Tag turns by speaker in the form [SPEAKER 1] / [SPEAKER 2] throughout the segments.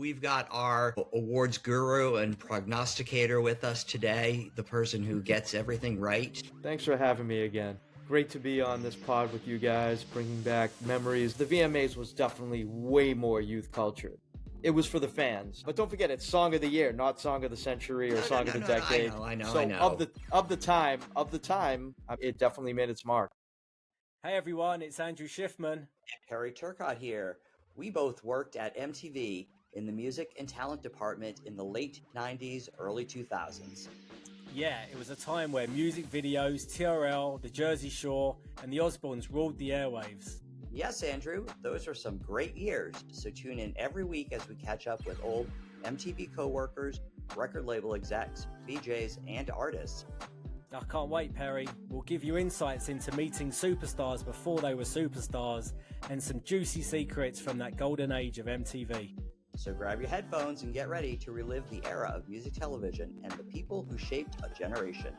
[SPEAKER 1] we've got our awards guru and prognosticator with us today, the person who gets everything right.
[SPEAKER 2] Thanks for having me again. Great to be on this pod with you guys, bringing back memories. The VMAs was definitely way more youth culture. It was for the fans. But don't forget, it's Song of the Year, not Song of the Century or Song of the Decade.
[SPEAKER 1] I know.
[SPEAKER 2] Of the time, it definitely made its mark.
[SPEAKER 3] Hey everyone, it's Andrew Schiffman.
[SPEAKER 1] Perry Turcott here. We both worked at MTV in the music and talent department in the late 90s, early 2000s.
[SPEAKER 3] Yeah, it was a time where music videos, TRL, The Jersey Shore, and the Osbournes ruled the airwaves.
[SPEAKER 1] Yes, Andrew, those are some great years. So tune in every week as we catch up with old MTV co-workers, record label execs, VJs, and artists.
[SPEAKER 3] I can't wait, Perry. We'll give you insights into meeting superstars before they were superstars and some juicy secrets from that golden age of MTV.
[SPEAKER 1] So grab your headphones and get ready to relive the era of music television and the people who shaped a generation.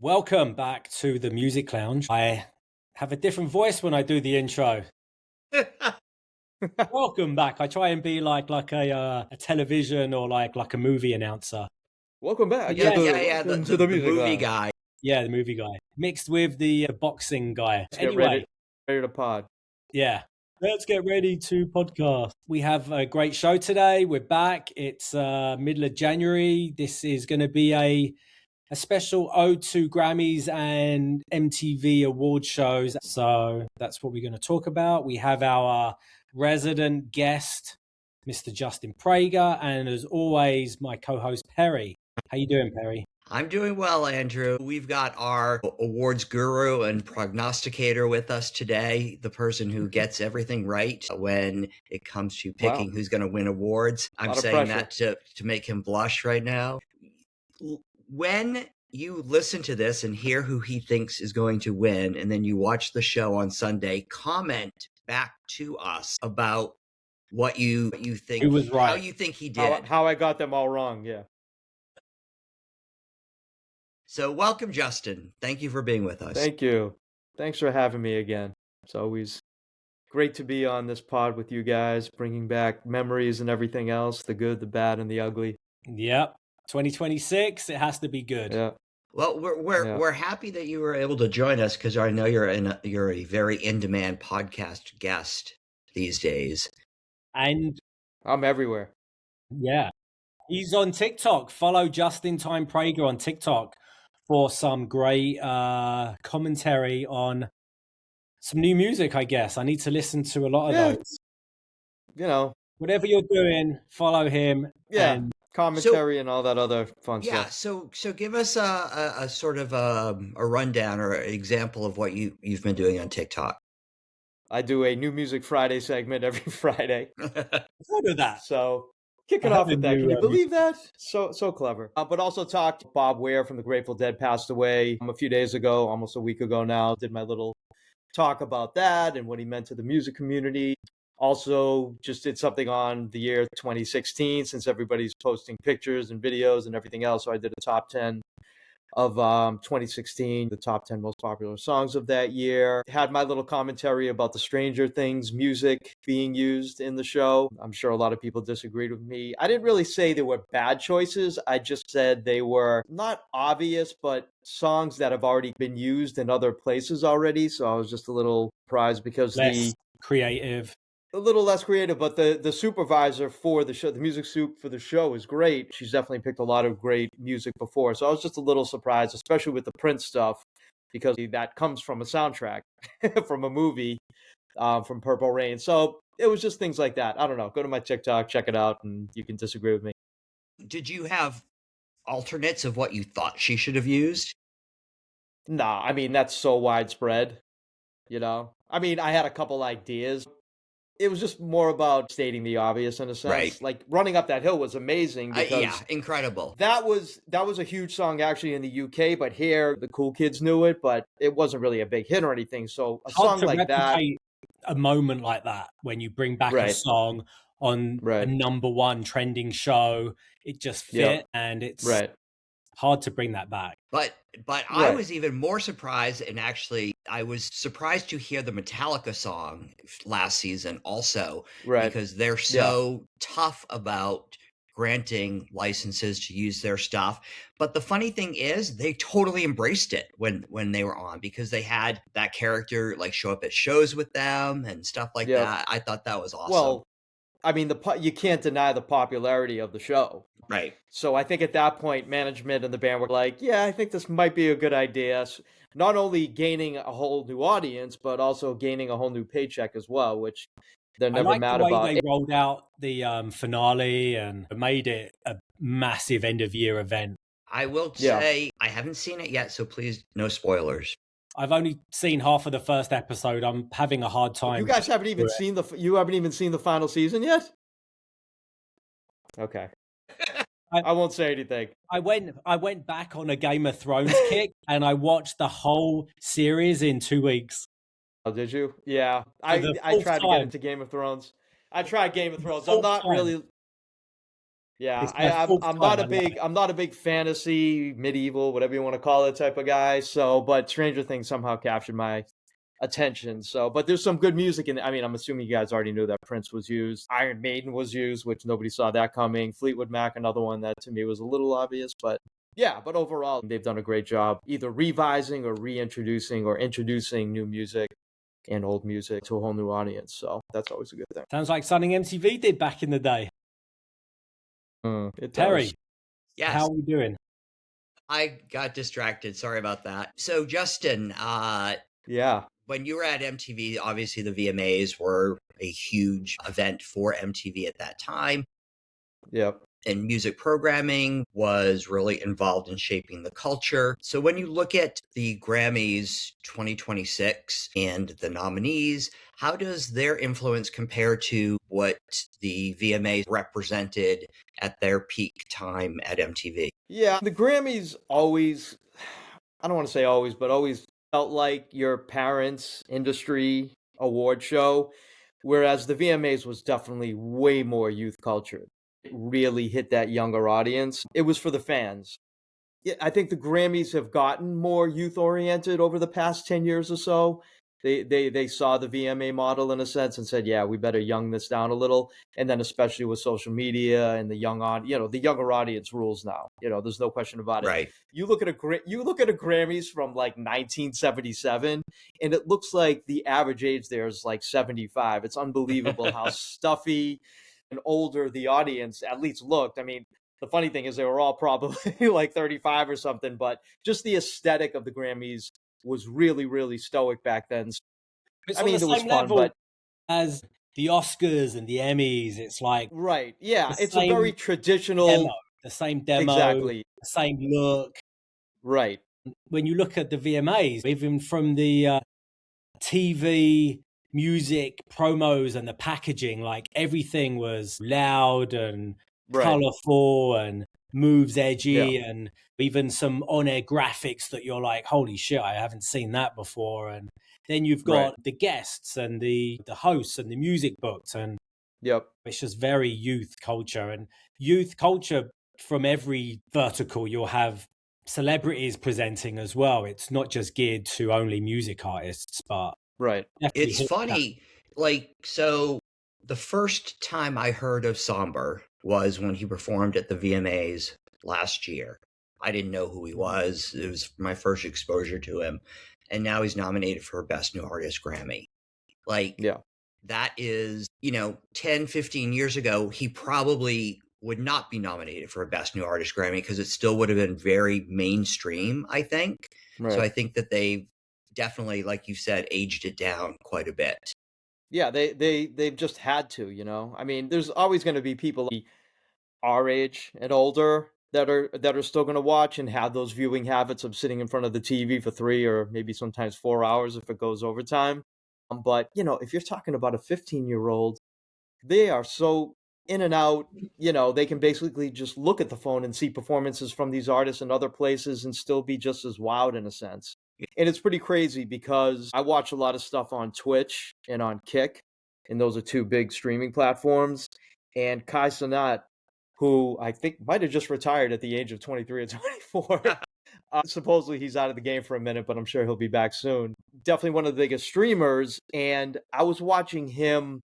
[SPEAKER 3] Welcome back to the Music Lounge. I have a different voice when I do the intro. Welcome back. I try and be like a television or like a movie announcer.
[SPEAKER 2] Welcome back.
[SPEAKER 1] The movie guy.
[SPEAKER 3] Yeah, the movie guy. Mixed with the boxing guy.
[SPEAKER 2] Let's get ready to pod.
[SPEAKER 3] Yeah. Let's get ready to podcast. We have a great show today. We're back. It's middle of January. This is going to be a special ode to Grammys and MTV award shows. So that's what we're going to talk about. We have our resident guest, Mr. Justin Prager, and as always, my co-host Perry. How you doing, Perry?
[SPEAKER 1] I'm doing well, Andrew. We've got our awards guru and prognosticator with us today, the person who gets everything right when it comes to picking who's going to win awards. I'm saying that to make him blush right now. When you listen to this and hear who he thinks is going to win, and then you watch the show on Sunday, comment back to us about what you think,
[SPEAKER 3] he was right.
[SPEAKER 1] How you think he did.
[SPEAKER 2] How I got them all wrong, yeah.
[SPEAKER 1] So welcome, Justin. Thank you for being with us.
[SPEAKER 2] Thank you. Thanks for having me again. It's always great to be on this pod with you guys, bringing back memories and everything else, the good, the bad, and the ugly.
[SPEAKER 3] Yep. 2026, it has to be good.
[SPEAKER 2] Yeah.
[SPEAKER 1] Well, we're happy that you were able to join us because I know you're a very in-demand podcast guest these days.
[SPEAKER 3] And
[SPEAKER 2] I'm everywhere.
[SPEAKER 3] Yeah. He's on TikTok. Follow Justin Tyme Prager on TikTok for some great commentary on some new music, I guess. I need to listen to a lot of those.
[SPEAKER 2] You know.
[SPEAKER 3] Whatever you're doing, follow him.
[SPEAKER 2] Yeah.
[SPEAKER 3] And
[SPEAKER 2] commentary and all that other fun stuff.
[SPEAKER 1] Yeah, so give us a sort of a rundown or an example of what you've been doing on TikTok.
[SPEAKER 2] I do a New Music Friday segment every Friday.
[SPEAKER 3] Heard of that.
[SPEAKER 2] So kicking off with that. Can you believe that? So clever. But also talked to Bob Ware from the Grateful Dead, passed away a few days ago, almost a week ago now. Did my little talk about that and what he meant to the music community. Also, just did something on the year 2016 since everybody's posting pictures and videos and everything else. So I did a top 10 of 2016, the top 10 most popular songs of that year. Had my little commentary about the Stranger Things music being used in the show. I'm sure a lot of people disagreed with me. I didn't really say they were bad choices. I just said they were not obvious, but songs that have already been used in other places already. So I was just a little surprised because a little less creative, but the supervisor for the show, the music soup for the show is great. She's definitely picked a lot of great music before. So I was just a little surprised, especially with the Prince stuff, because that comes from a soundtrack from a movie, from Purple Rain. So it was just things like that. I don't know. Go to my TikTok, check it out, and you can disagree with me.
[SPEAKER 1] Did you have alternates of what you thought she should have used?
[SPEAKER 2] Nah, I mean, that's so widespread, you know? I mean, I had a couple ideas. It was just more about stating the obvious in a sense.
[SPEAKER 1] Right.
[SPEAKER 2] Like Running Up That Hill was amazing because
[SPEAKER 1] incredible.
[SPEAKER 2] That was a huge song actually in the UK, but here the cool kids knew it, but it wasn't really a big hit or anything. So a song like that,
[SPEAKER 3] a moment like that when you bring back a song on a
[SPEAKER 2] Right.
[SPEAKER 3] #1 trending show. It just fit, and it's
[SPEAKER 2] Right.
[SPEAKER 3] hard to bring that back.
[SPEAKER 1] But I
[SPEAKER 2] Right.
[SPEAKER 1] was even more surprised, and actually I was surprised to hear the Metallica song last season also,
[SPEAKER 2] Right.
[SPEAKER 1] because they're
[SPEAKER 2] Yeah.
[SPEAKER 1] so tough about granting licenses to use their stuff. But the funny thing is they totally embraced it when they were on, because they had that character like show up at shows with them and stuff like
[SPEAKER 2] Yep.
[SPEAKER 1] that. I thought that was awesome.
[SPEAKER 2] Well, I mean, you can't deny the popularity of the show.
[SPEAKER 1] Right.
[SPEAKER 2] So I think at that point, management and the band were like, yeah, I think this might be a good idea. Not only gaining a whole new audience, but also gaining a whole new paycheck as well, which they're
[SPEAKER 3] I
[SPEAKER 2] never
[SPEAKER 3] like
[SPEAKER 2] mad
[SPEAKER 3] the way
[SPEAKER 2] about.
[SPEAKER 3] they rolled out the finale and made it a massive end of year event.
[SPEAKER 1] I will say I haven't seen it yet, so please no spoilers.
[SPEAKER 3] I've only seen half of the first episode. I'm having a hard time.
[SPEAKER 2] You guys haven't even seen the final season yet? Okay. I won't say anything.
[SPEAKER 3] I went back on a Game of Thrones kick, and I watched the whole series in 2 weeks.
[SPEAKER 2] Oh, did you? Yeah. I tried to get into Game of Thrones. I tried Game of Thrones. I'm not really. Yeah, I'm not a big fantasy, medieval, whatever you want to call it, type of guy. So, but Stranger Things somehow captured my attention. So, but there's some good music in it. I mean, I'm assuming you guys already knew that Prince was used. Iron Maiden was used, which nobody saw that coming. Fleetwood Mac, another one that to me was a little obvious, but yeah, but overall, they've done a great job either revising or reintroducing or introducing new music and old music to a whole new audience. So that's always a good thing.
[SPEAKER 3] Sounds like something MTV did back in the day.
[SPEAKER 2] Terry,
[SPEAKER 1] yes.
[SPEAKER 3] How are we doing?
[SPEAKER 1] I got distracted. Sorry about that. So, Justin,
[SPEAKER 2] yeah.
[SPEAKER 1] When you were at MTV, obviously the VMAs were a huge event for MTV at that time.
[SPEAKER 2] Yep.
[SPEAKER 1] And music programming was really involved in shaping the culture. So when you look at the Grammys 2026 and the nominees, how does their influence compare to what the VMAs represented at their peak time at MTV?
[SPEAKER 2] Yeah, the Grammys always, I don't want to say always, but always felt like your parents' industry award show, whereas the VMAs was definitely way more youth culture. It really hit that younger audience. It was for the fans. Yeah, I think the Grammys have gotten more youth oriented over the past 10 years or so. They saw the VMA model in a sense and said, yeah, we better young this down a little. And then especially with social media and the the younger audience rules now. There's no question about it.
[SPEAKER 1] Right.
[SPEAKER 2] You look at a Grammys from like 1977, and it looks like the average age there is like 75. It's unbelievable how stuffy and older the audience at least looked. I mean, the funny thing is they were all probably like 35 or something, but just the aesthetic of the Grammys was really, really stoic back then.
[SPEAKER 3] It's
[SPEAKER 2] I mean,
[SPEAKER 3] on the
[SPEAKER 2] it was
[SPEAKER 3] same
[SPEAKER 2] fun,
[SPEAKER 3] level
[SPEAKER 2] but
[SPEAKER 3] as the Oscars and the Emmys. It's like
[SPEAKER 2] right, yeah, it's a very traditional
[SPEAKER 3] the same demo,
[SPEAKER 2] exactly,
[SPEAKER 3] the same look.
[SPEAKER 2] Right.
[SPEAKER 3] When you look at the VMAs, even from the TV music promos and the packaging, like everything was loud and colorful and moves edgy, and even some on-air graphics that you're like, holy shit, I haven't seen that before. And then you've got the guests and the hosts and the music books, and it's just very youth culture. And youth culture from every vertical, you'll have celebrities presenting as well. It's not just geared to only music artists, but
[SPEAKER 1] it's funny, so the first time I heard of Somber was when he performed at the VMAs last year. I didn't know who he was. It was my first exposure to him. And now he's nominated for Best New Artist Grammy. That is, 10, 15 years ago, he probably would not be nominated for a Best New Artist Grammy because it still would have been very mainstream, I think. So I think that they've definitely, like you said, aged it down quite a bit.
[SPEAKER 2] Yeah, they've just had to, I mean, there's always going to be people our age and older that are still going to watch and have those viewing habits of sitting in front of the TV for 3 or maybe sometimes 4 hours if it goes overtime. But, if you're talking about a 15-year-old, they are so in and out, they can basically just look at the phone and see performances from these artists in other places and still be just as wowed in a sense. And it's pretty crazy because I watch a lot of stuff on Twitch and on Kick, and those are 2 big streaming platforms. and Kai Cenat, who I think might have just retired at the age of 23 or 24. Supposedly he's out of the game for a minute, but I'm sure he'll be back soon. Definitely one of the biggest streamers. And I was watching him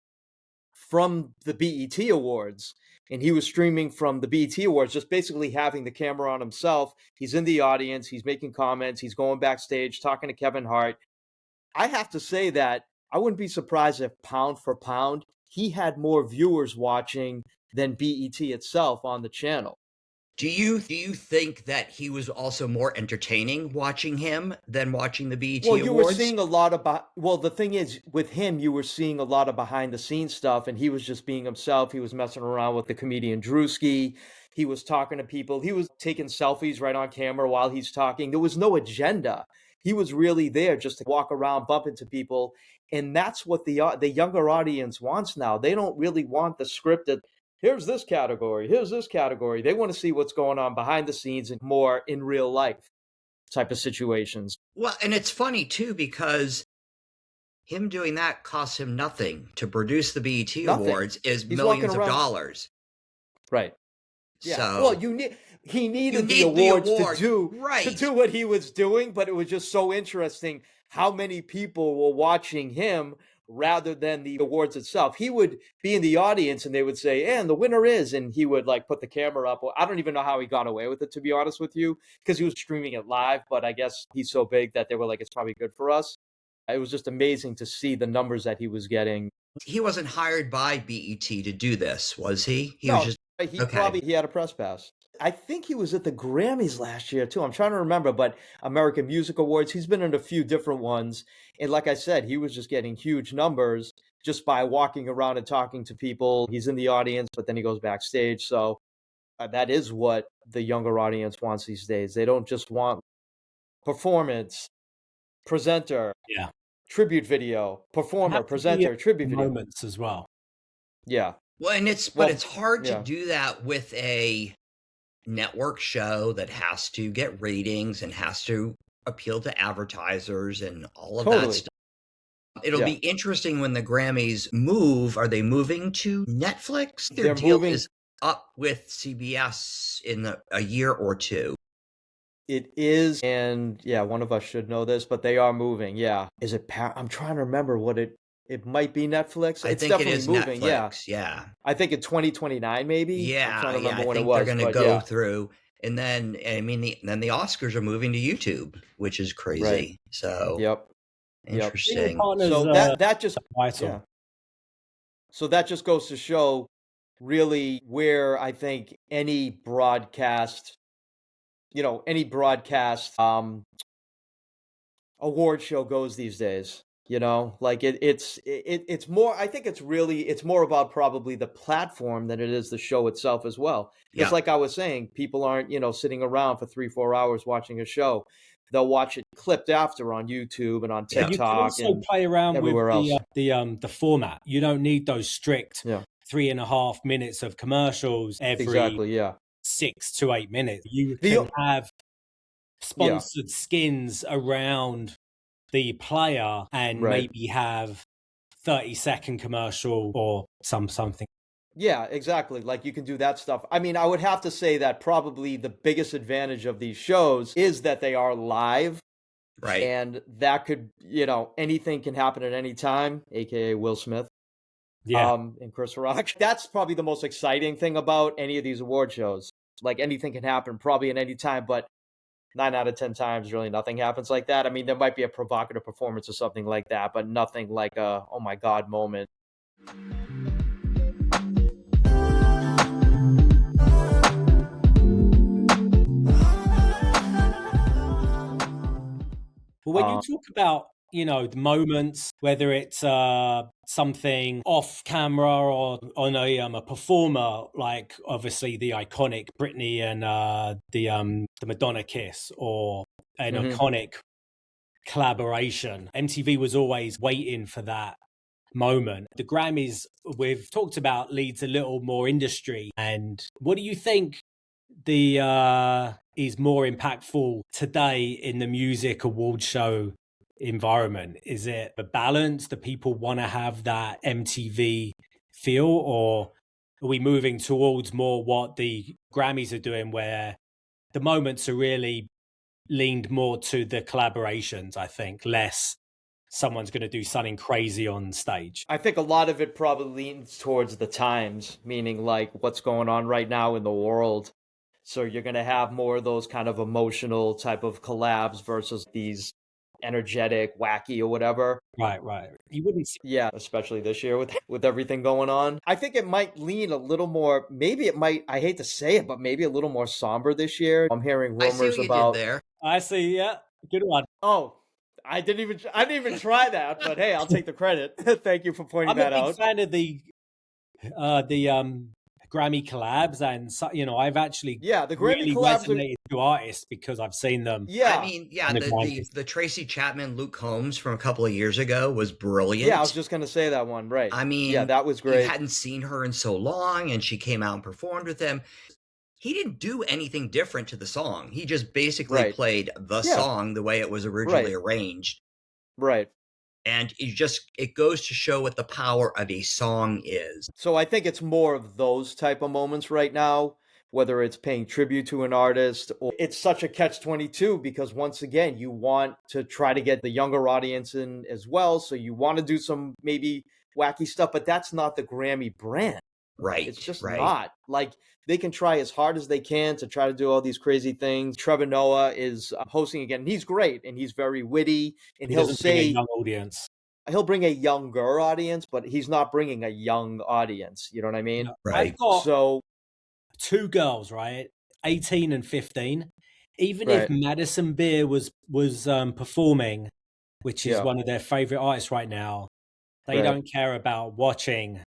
[SPEAKER 2] from the BET Awards, and he was streaming from the BET Awards, just basically having the camera on himself. He's in the audience, he's making comments, he's going backstage, talking to Kevin Hart. I have to say that I wouldn't be surprised if pound for pound, he had more viewers watching than BET itself on the channel.
[SPEAKER 1] Do you think that he was also more entertaining watching him than watching the BET
[SPEAKER 2] Well, you
[SPEAKER 1] Awards?
[SPEAKER 2] were seeing a lot of well, the thing is, with him, you were seeing a lot of behind the scenes stuff, and he was just being himself. He was messing around with the comedian Drewski. He was talking to people. He was taking selfies right on camera while he's talking. There was no agenda. He was really there just to walk around, bump into people, and that's what the younger audience wants now. They don't really want the scripted. Here's this category. Here's this category. They want to see what's going on behind the scenes and more in real life type of situations.
[SPEAKER 1] Well, and it's funny too, because him doing that costs him nothing. To produce the BET Awards is
[SPEAKER 2] He's
[SPEAKER 1] millions of dollars.
[SPEAKER 2] Right. Yeah.
[SPEAKER 1] So,
[SPEAKER 2] well, he needed the awards to do what he was doing, but it was just so interesting how many people were watching him rather than the awards itself. He would be in the audience and they would say, and the winner is, and he would like put the camera up. I don't even know how he got away with it, to be honest with you, because he was streaming it live, but I guess he's so big that they were like, it's probably good for us. It was just amazing to see the numbers that he was getting.
[SPEAKER 1] He wasn't hired by BET to do this, was he?
[SPEAKER 2] No, he had a press pass. I think he was at the Grammys last year too. I'm trying to remember, but American Music Awards, he's been in a few different ones. And like I said, he was just getting huge numbers just by walking around and talking to people. He's in the audience, but then he goes backstage. So that is what the younger audience wants these days. They don't just want performance, presenter, tribute video, performer, presenter, tribute video.
[SPEAKER 3] Moments as well.
[SPEAKER 2] Yeah.
[SPEAKER 1] Well, and it's hard to do that with a network show that has to get ratings and has to appeal to advertisers and all of that stuff. It'll be interesting when the Grammys move. Are they moving to Netflix? Their deal is up with CBS in a year or two.
[SPEAKER 2] It is, and one of us should know this, but they are moving. Yeah, is it? I'm trying to remember what it might be. Netflix.
[SPEAKER 1] I think it is moving.
[SPEAKER 2] Netflix.
[SPEAKER 1] Yeah.
[SPEAKER 2] I think in 2029 maybe.
[SPEAKER 1] Yeah,
[SPEAKER 2] I'm trying to remember
[SPEAKER 1] I
[SPEAKER 2] when
[SPEAKER 1] think
[SPEAKER 2] it was,
[SPEAKER 1] they're going to go through, and then then the Oscars are moving to YouTube, which is crazy.
[SPEAKER 2] Right.
[SPEAKER 1] So interesting.
[SPEAKER 2] So that just So that just goes to show really where I think any broadcast award show goes these days. Like it's more, I think it's more about probably the platform than it is the show itself as well. Because like I was saying, people aren't, sitting around for 3-4 hours watching a show. They'll watch it clipped after on YouTube and on TikTok. You can
[SPEAKER 3] also play around with the format. You don't need those strict 3.5 minutes of commercials every 6 to 8 minutes. You can have sponsored skins around the player and maybe have 30-second commercial or something.
[SPEAKER 2] Yeah, exactly. Like you can do that stuff. I mean, I would have to say that probably the biggest advantage of these shows is that they are live.
[SPEAKER 1] Right.
[SPEAKER 2] And that could, anything can happen at any time, aka Will Smith. And Chris Rock. That's probably the most exciting thing about any of these award shows. Like anything can happen probably at any time, but 9 out of 10 times, really nothing happens like that. I mean, there might be a provocative performance or something like that, but nothing like a, oh my God moment.
[SPEAKER 3] Well, when you talk about, the moments, whether it's something off camera or on a performer, like obviously the iconic Britney and the Madonna kiss, or an iconic collaboration, MTV was always waiting for that moment. The Grammys, we've talked about, leads a little more industry. And what do you think is more impactful today in the music award show environment? Is it the balance that people want to have that MTV feel, or are we moving towards more what the Grammys are doing, where the moments are really leaned more to the collaborations, I think, less someone's going to do something crazy on stage.
[SPEAKER 2] I think a lot of it probably leans towards the times, meaning like what's going on right now in the world. So you're going to have more of those kind of emotional type of collabs versus these energetic, wacky, or whatever.
[SPEAKER 3] Right, right. You wouldn't see.
[SPEAKER 2] Yeah, especially this year with everything going on. I think it might lean a little more, maybe it might, I hate to say it, but maybe a little more somber this year. I'm hearing
[SPEAKER 1] I see
[SPEAKER 2] rumors
[SPEAKER 1] what you
[SPEAKER 2] about
[SPEAKER 1] did there.
[SPEAKER 3] I see, yeah. Good one.
[SPEAKER 2] Oh, I didn't even try that, but hey, I'll take the credit. Thank you for pointing
[SPEAKER 3] I'm
[SPEAKER 2] that
[SPEAKER 3] a big
[SPEAKER 2] out.
[SPEAKER 3] fan of the Grammy collabs, and I've actually
[SPEAKER 2] Yeah, the Grammy
[SPEAKER 3] really
[SPEAKER 2] collabs
[SPEAKER 3] resonated to artists because I've seen them.
[SPEAKER 2] Yeah.
[SPEAKER 1] I mean, yeah,
[SPEAKER 3] on the Grammys.
[SPEAKER 1] the Tracy Chapman, Luke Combs from a couple of years ago was brilliant.
[SPEAKER 2] Yeah, I was just gonna say that one, right.
[SPEAKER 1] I mean,
[SPEAKER 2] yeah, that was
[SPEAKER 1] you
[SPEAKER 2] great.
[SPEAKER 1] hadn't seen her in so long, and she came out and performed with him. He didn't do anything different to the song. He just basically
[SPEAKER 2] Right.
[SPEAKER 1] played the
[SPEAKER 2] Yeah.
[SPEAKER 1] song the way it was originally
[SPEAKER 2] Right.
[SPEAKER 1] arranged.
[SPEAKER 2] Right.
[SPEAKER 1] And it goes to show what the power of a song is.
[SPEAKER 2] So I think it's more of those type of moments right now, whether it's paying tribute to an artist or it's such a catch-22 because once again, you want to try to get the younger audience in as well. So you want to do some maybe wacky stuff, but that's not the Grammy brand.
[SPEAKER 1] Right.
[SPEAKER 2] It's just
[SPEAKER 1] right.
[SPEAKER 2] not. Like they can try as hard as they can to try to do all these crazy things. Trevor Noah is hosting again. And he's great and he's very witty and
[SPEAKER 3] He
[SPEAKER 2] he'll
[SPEAKER 3] doesn't bring a
[SPEAKER 2] say
[SPEAKER 3] young audience.
[SPEAKER 2] he'll bring a younger audience, but he's not bringing a young audience. You know what I mean?
[SPEAKER 3] No,
[SPEAKER 1] Right.
[SPEAKER 3] I've got
[SPEAKER 2] So
[SPEAKER 3] two girls, right? 18 and 15. Even if
[SPEAKER 2] Right.
[SPEAKER 3] Madison Beer was performing, which is
[SPEAKER 2] Yeah.
[SPEAKER 3] one of their favorite artists right now, they
[SPEAKER 2] Right.
[SPEAKER 3] don't care about watching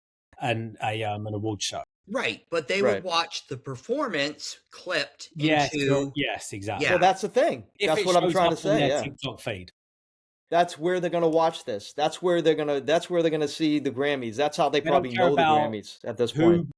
[SPEAKER 3] an award show.
[SPEAKER 1] Right. But they
[SPEAKER 2] Right.
[SPEAKER 1] would watch the performance clipped
[SPEAKER 3] Yes,
[SPEAKER 1] into.
[SPEAKER 3] yes, exactly.
[SPEAKER 1] Yeah.
[SPEAKER 2] Well, that's the thing.
[SPEAKER 3] If
[SPEAKER 2] That's
[SPEAKER 3] it
[SPEAKER 2] what I'm
[SPEAKER 3] shows
[SPEAKER 2] trying
[SPEAKER 3] up
[SPEAKER 2] to
[SPEAKER 3] on
[SPEAKER 2] say.
[SPEAKER 3] their
[SPEAKER 2] Yeah.
[SPEAKER 3] TikTok feed.
[SPEAKER 2] That's where they're gonna watch this. That's where they're gonna see the Grammys. That's how they
[SPEAKER 3] They don't
[SPEAKER 2] probably
[SPEAKER 3] care
[SPEAKER 2] know the
[SPEAKER 3] about
[SPEAKER 2] Grammys at this point.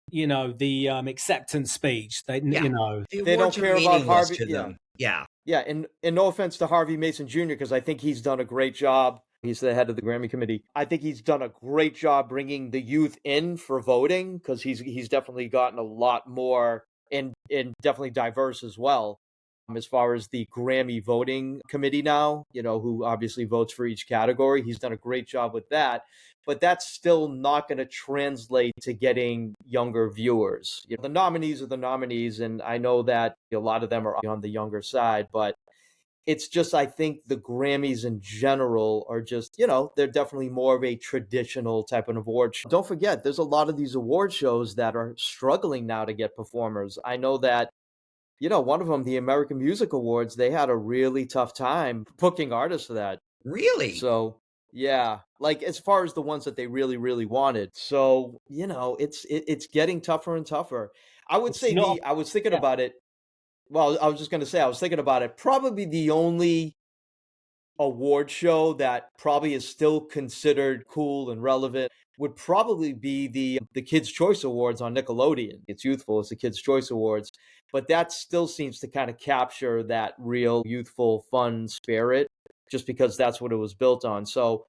[SPEAKER 3] The acceptance speech.
[SPEAKER 1] Yeah.
[SPEAKER 3] The
[SPEAKER 2] They don't
[SPEAKER 1] awards are
[SPEAKER 2] care about
[SPEAKER 1] meaningless
[SPEAKER 2] Harvey.
[SPEAKER 1] to
[SPEAKER 2] Yeah.
[SPEAKER 1] them. Yeah.
[SPEAKER 2] Yeah, and no offense to Harvey Mason Jr., because I think he's done a great job. He's the head of the Grammy committee. I think he's done a great job bringing the youth in for voting because he's definitely gotten a lot more and definitely diverse as well. As far as the Grammy voting committee now, who obviously votes for each category, he's done a great job with that. But that's still not going to translate to getting younger viewers. The nominees are the nominees, and I know that a lot of them are on the younger side, but it's just, I think the Grammys in general are just, they're definitely more of a traditional type of award show. Don't forget, there's a lot of these award shows that are struggling now to get performers. I know that, one of them, the American Music Awards, they had a really tough time booking artists for that.
[SPEAKER 1] Really?
[SPEAKER 2] So, yeah, like as far as the ones that they really, really wanted. So, it's getting tougher and tougher. I would say I was thinking about it. Well, I was just going to say, I was thinking about it. Probably the only award show that probably is still considered cool and relevant would probably be the Kids' Choice Awards on Nickelodeon. It's youthful, it's the Kids' Choice Awards, but that still seems to kind of capture that real youthful, fun spirit, just because that's what it was built on. So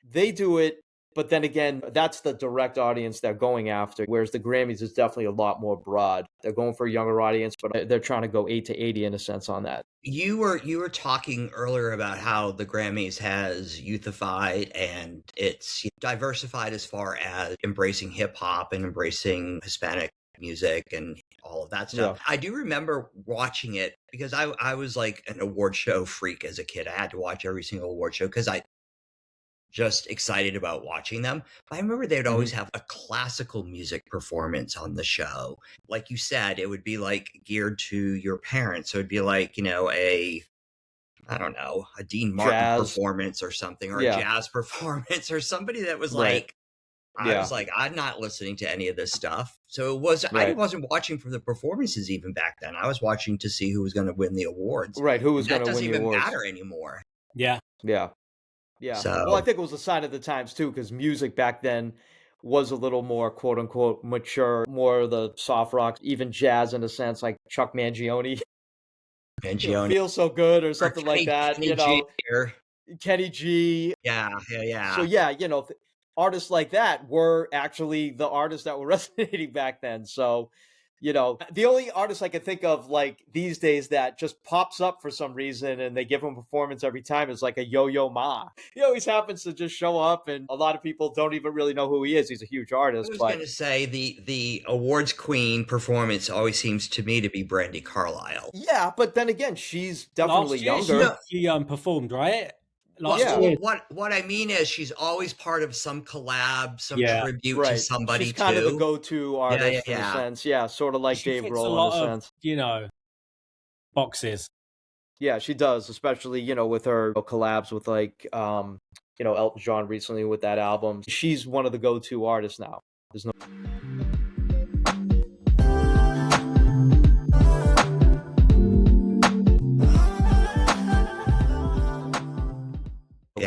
[SPEAKER 2] they do it, but then again, that's the direct audience they're going after, whereas the Grammys is definitely a lot more broad. They're going for a younger audience, but they're trying to go 8 to 80 in a sense on that.
[SPEAKER 1] You were talking earlier about how the Grammys has youthified and it's diversified as far as embracing hip hop and embracing Hispanic music and all of that stuff.
[SPEAKER 2] Yeah.
[SPEAKER 1] I do remember watching it because I was like an award show freak as a kid. I had to watch every single award show because I just excited about watching them. But I remember they would always have a classical music performance on the show. Like you said, it would be like geared to your parents. So it'd be like, a Dean Martin performance or something, or a jazz performance or somebody that was like, I was like, I'm not listening to any of this stuff. So I wasn't watching for the performances even back then. I was watching to see who was going to win the awards.
[SPEAKER 2] Right. Who was going to win the awards.
[SPEAKER 1] That doesn't even matter anymore.
[SPEAKER 3] Yeah.
[SPEAKER 2] Yeah. Yeah.
[SPEAKER 1] So,
[SPEAKER 2] well, I think it was a sign of the times too, because music back then was a little more quote unquote mature, more of the soft rock, even jazz in a sense, like Chuck Mangione. Feel So Good or something like that.
[SPEAKER 1] Kenny G.
[SPEAKER 2] Kenny G.
[SPEAKER 1] Yeah.
[SPEAKER 2] So yeah, artists like that were actually the artists that were resonating back then. So, the only artist I can think of like these days that just pops up for some reason and they give him a performance every time is like a Yo-Yo Ma. He always happens to just show up, and a lot of people don't even really know who he is. He's a huge artist.
[SPEAKER 1] I was
[SPEAKER 2] But
[SPEAKER 1] going to say the awards queen performance always seems to me to be Brandy Carlisle.
[SPEAKER 2] yeah, but then again, she's definitely younger.
[SPEAKER 3] She performed, right?
[SPEAKER 1] What I mean is she's always part of some collab, some tribute to somebody.
[SPEAKER 2] She's kind of the go-to artist in a sense. Yeah, sort of like Dave Grohl in a sense.
[SPEAKER 3] Boxes.
[SPEAKER 2] Yeah, she does, especially, with her collabs with like Elton John recently with that album. She's one of the go-to artists now. There's no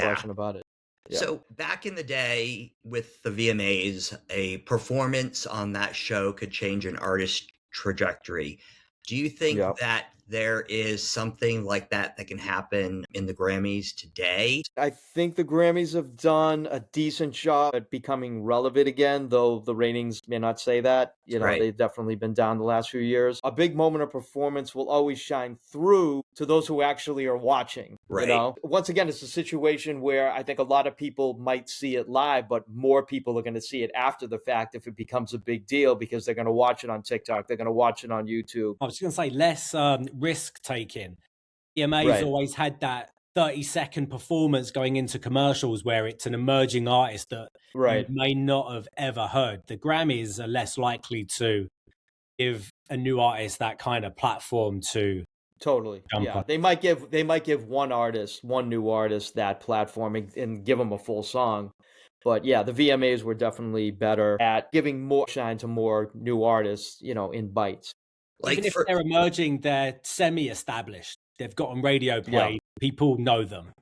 [SPEAKER 2] question about it. Yeah.
[SPEAKER 1] So back in the day with the VMAs, a performance on that show could change an artist's trajectory. Do you think that there is something like that can happen in the Grammys today?
[SPEAKER 2] I think the Grammys have done a decent job at becoming relevant again, though the ratings may not say that. They've definitely been down the last few years. A big moment of performance will always shine through to those who actually are watching.
[SPEAKER 1] Right.
[SPEAKER 2] Once again, it's a situation where I think a lot of people might see it live, but more people are going to see it after the fact if it becomes a big deal, because they're going to watch it on TikTok. They're going to watch it on YouTube.
[SPEAKER 3] I was going to say less risk taking. EMA's always had that 30-second performance going into commercials where it's an emerging artist that you may not have ever heard. The Grammys are less likely to give a new artist that kind of platform to
[SPEAKER 2] totally jump on. They might give one new artist that platform and give them a full song. But yeah, the VMAs were definitely better at giving more shine to more new artists, in bites.
[SPEAKER 3] Even if they're emerging, they're semi-established. They've got on radio play. People know them,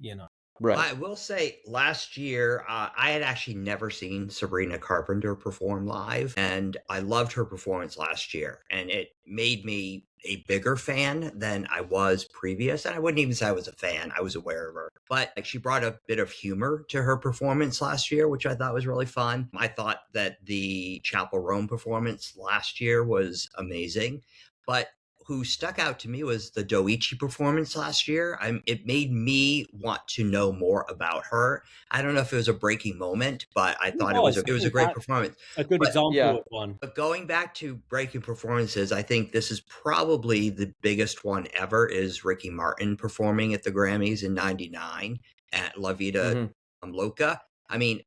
[SPEAKER 2] Right.
[SPEAKER 1] I will say last year, I had actually never seen Sabrina Carpenter perform live, and I loved her performance last year, and it made me a bigger fan than I was previous. And I wouldn't even say I was a fan. I was aware of her, but she brought a bit of humor to her performance last year, which I thought was really fun. I thought that the Chapel Roan performance last year was amazing, but who stuck out to me was the Doichi performance last year. It made me want to know more about her. I don't know if it was a breaking moment, but I thought it was a great performance.
[SPEAKER 3] A good example of one.
[SPEAKER 1] But going back to breaking performances, I think this is probably the biggest one ever, is Ricky Martin performing at the Grammys in '99 at La Vida Loca. I mean,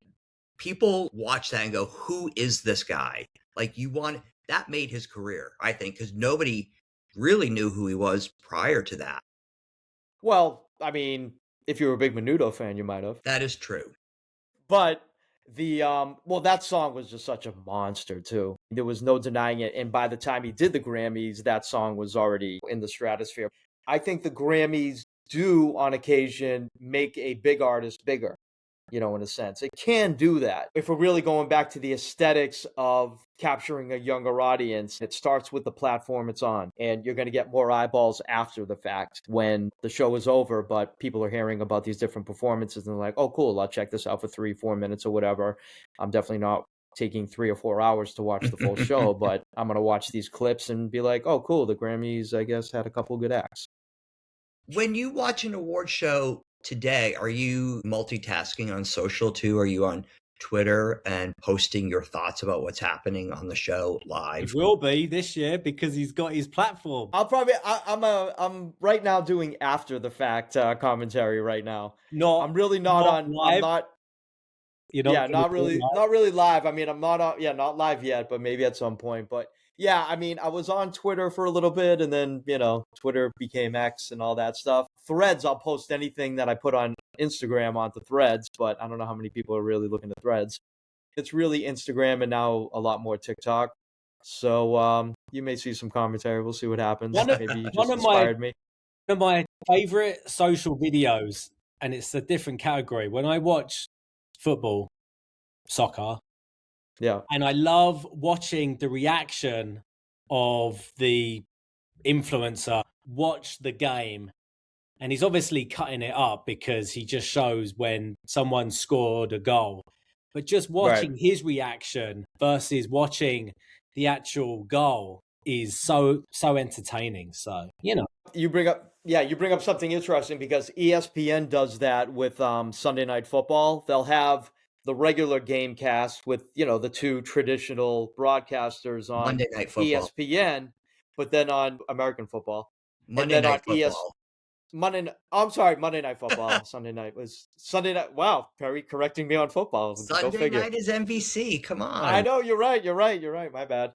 [SPEAKER 1] people watch that and go, who is this guy? Like, that made his career, I think, because nobody really knew who he was prior to that.
[SPEAKER 2] Well, I mean, if you were a big Menudo fan, you might have.
[SPEAKER 1] That is true.
[SPEAKER 2] But that song was just such a monster too. There was no denying it. And by the time he did the Grammys, that song was already in the stratosphere. I think the Grammys do on occasion make a big artist bigger, in a sense. It can do that. If we're really going back to the aesthetics of capturing a younger audience, it starts with the platform it's on, and you're going to get more eyeballs after the fact when the show is over, but people are hearing about these different performances and they're like, oh, cool, I'll check this out for 3-4 minutes or whatever. I'm definitely not taking 3 or 4 hours to watch the full show, but I'm going to watch these clips and be like, oh, cool, the Grammys, I guess, had a couple of good acts.
[SPEAKER 1] When you watch an award show today, are you multitasking on social too? Are you on Twitter and posting your thoughts about what's happening on the show live?
[SPEAKER 3] It will be this year because he's got his platform.
[SPEAKER 2] I'm right now doing after the fact commentary right now.
[SPEAKER 3] I'm
[SPEAKER 2] really not on live. Not really live. I mean, I'm not on, not live yet, but maybe at some point. But yeah, I mean, I was on Twitter for a little bit, and then, Twitter became X and all that stuff. Threads, I'll post anything that I put on Instagram onto Threads, but I don't know how many people are really looking at Threads. It's really Instagram and now a lot more TikTok. So you may see some commentary. We'll see what happens. Maybe you just inspired me.
[SPEAKER 3] One of my favorite social videos, and it's a different category. When I watch football, soccer, and I love watching the reaction of the influencer watch the game, and he's obviously cutting it up because he just shows when someone scored a goal, but just watching his reaction versus watching the actual goal is so entertaining. So,
[SPEAKER 2] you bring up something interesting, because ESPN does that with Sunday Night Football. They'll have the regular game cast with, the two traditional broadcasters on
[SPEAKER 1] Monday Night Football.
[SPEAKER 2] ESPN, but then on American football.
[SPEAKER 1] Monday Night Football.
[SPEAKER 2] Monday Night Football. Sunday night was Sunday night. Wow, Perry correcting me on football.
[SPEAKER 1] Sunday night is NBC. Come on.
[SPEAKER 2] I know, you're right. My bad.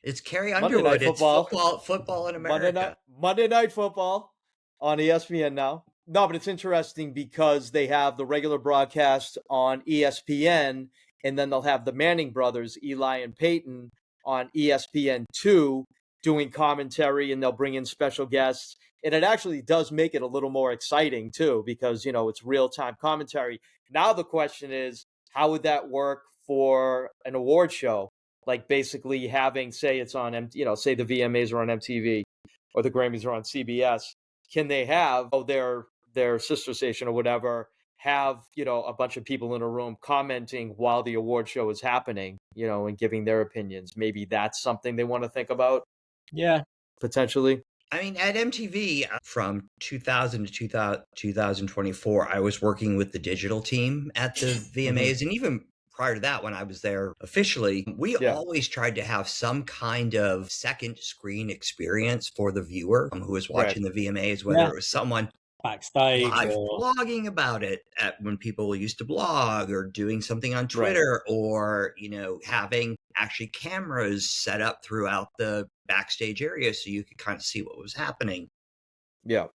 [SPEAKER 1] It's Carrie Underwood. It's football in America.
[SPEAKER 2] Monday Night Football on ESPN now. No, but it's interesting because they have the regular broadcast on ESPN, and then they'll have the Manning brothers, Eli and Peyton, on ESPN2 doing commentary, and they'll bring in special guests. And it actually does make it a little more exciting too, because, it's real-time commentary. Now the question is, how would that work for an award show? Like basically having, say it's on, say the VMAs are on MTV or the Grammys are on CBS. Can they have their sister station or whatever have, a bunch of people in a room commenting while the award show is happening, and giving their opinions? Maybe that's something they want to think about.
[SPEAKER 3] Yeah,
[SPEAKER 2] potentially.
[SPEAKER 1] I mean, at MTV from 2000 to 2024, I was working with the digital team at the VMAs. And even prior to that, when I was there officially, we always tried to have some kind of second screen experience for the viewer who was watching the VMAs, whether it was someone
[SPEAKER 3] backstage
[SPEAKER 1] live blogging about it when people used to blog, or doing something on Twitter, or, having actually cameras set up throughout the backstage area so you could kind of see what was happening.
[SPEAKER 2] Yeah.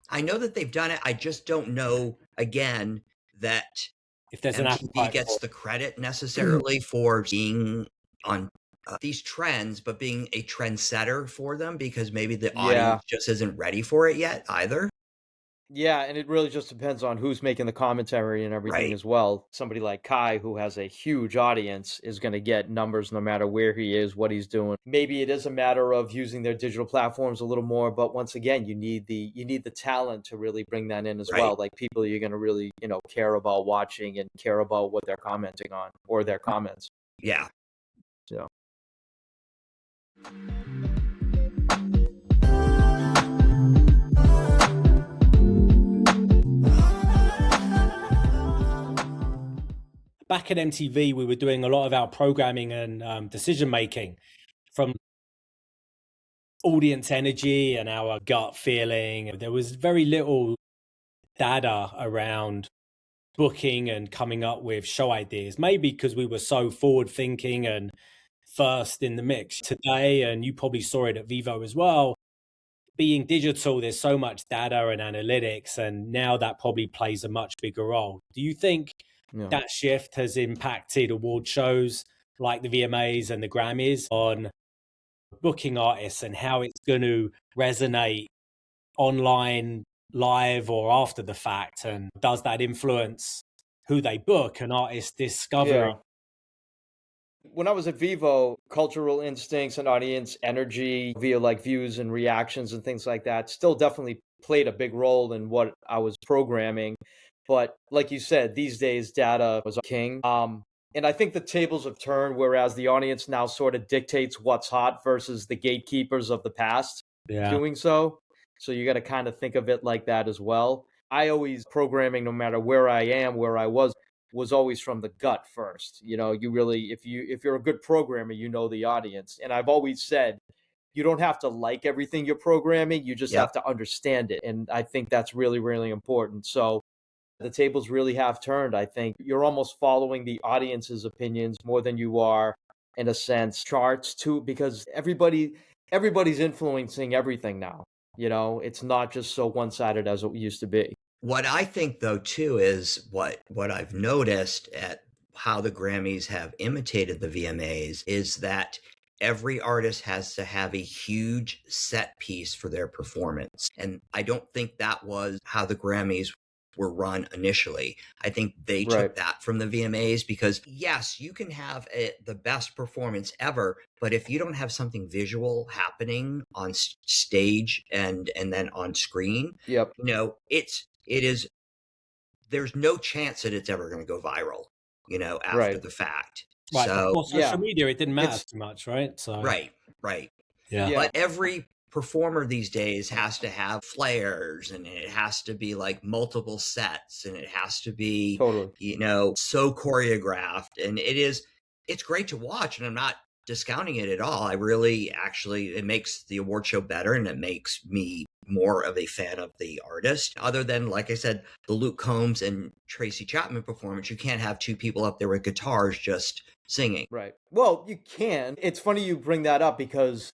[SPEAKER 1] I know that they've done it. I just don't know, again, that
[SPEAKER 3] if there's
[SPEAKER 1] MTV gets the credit necessarily for being on these trends, but being a trendsetter for them, because maybe the audience just isn't ready for it yet either.
[SPEAKER 2] Yeah, and it really just depends on who's making the commentary and everything as well. Somebody like Kai, who has a huge audience, is going to get numbers no matter where he is, what he's doing. Maybe it is a matter of using their digital platforms a little more, but once again, you need the talent to really bring that in as well. Like people you're going to really, care about watching and care about what they're commenting on or their comments.
[SPEAKER 1] Yeah.
[SPEAKER 2] So.
[SPEAKER 3] Back at MTV, we were doing a lot of our programming and decision making from audience energy and our gut feeling. There was very little data around booking and coming up with show ideas, maybe because we were so forward thinking and first in the mix. Today, and you probably saw it at Vivo as well, being digital, there's so much data and analytics, and now that probably plays a much bigger role. Do you think that shift has impacted award shows like the VMAs and the Grammys on booking artists, and how it's going to resonate online, live, or after the fact? And does that influence who they book and artist discovery?
[SPEAKER 2] Yeah. When I was at Vivo, cultural instincts and audience energy via like views and reactions and things like that still definitely played a big role in what I was programming. But like you said, these days data was king. And I think the tables have turned, whereas the audience now sort of dictates what's hot versus the gatekeepers of the past doing so. So you got to kind of think of it like that as well. I always programming, no matter where I am, where I was always from the gut first. You really, if you're a good programmer, the audience. And I've always said, you don't have to like everything you're programming. You just have to understand it. And I think that's really, really important. So the tables really have turned. I think you're almost following the audience's opinions more than you are, in a sense, charts too, because everybody's influencing everything now. It's not just so one-sided as it used to be.
[SPEAKER 1] What I think, though, too, is what I've noticed at how the Grammys have imitated the VMAs is that every artist has to have a huge set piece for their performance. And I don't think that was how the Grammys were run initially. I think they took that from the VMAs, because yes, you can have the best performance ever, but if you don't have something visual happening on stage and then on screen, it is there's no chance that it's ever going to go viral, after the fact.
[SPEAKER 3] Right.
[SPEAKER 1] So
[SPEAKER 3] before social media, it didn't matter too much, right? So
[SPEAKER 1] right.
[SPEAKER 3] Yeah.
[SPEAKER 1] But every performer these days has to have flares, and it has to be like multiple sets, and it has to be so choreographed, and it's great to watch, and I'm not discounting it at all. I really it makes the award show better, and it makes me more of a fan of the artist. Other than, like I said, the Luke Combs and Tracy Chapman performance, you can't have two people up there with guitars just singing.
[SPEAKER 2] Right. Well, you can. It's funny you bring that up because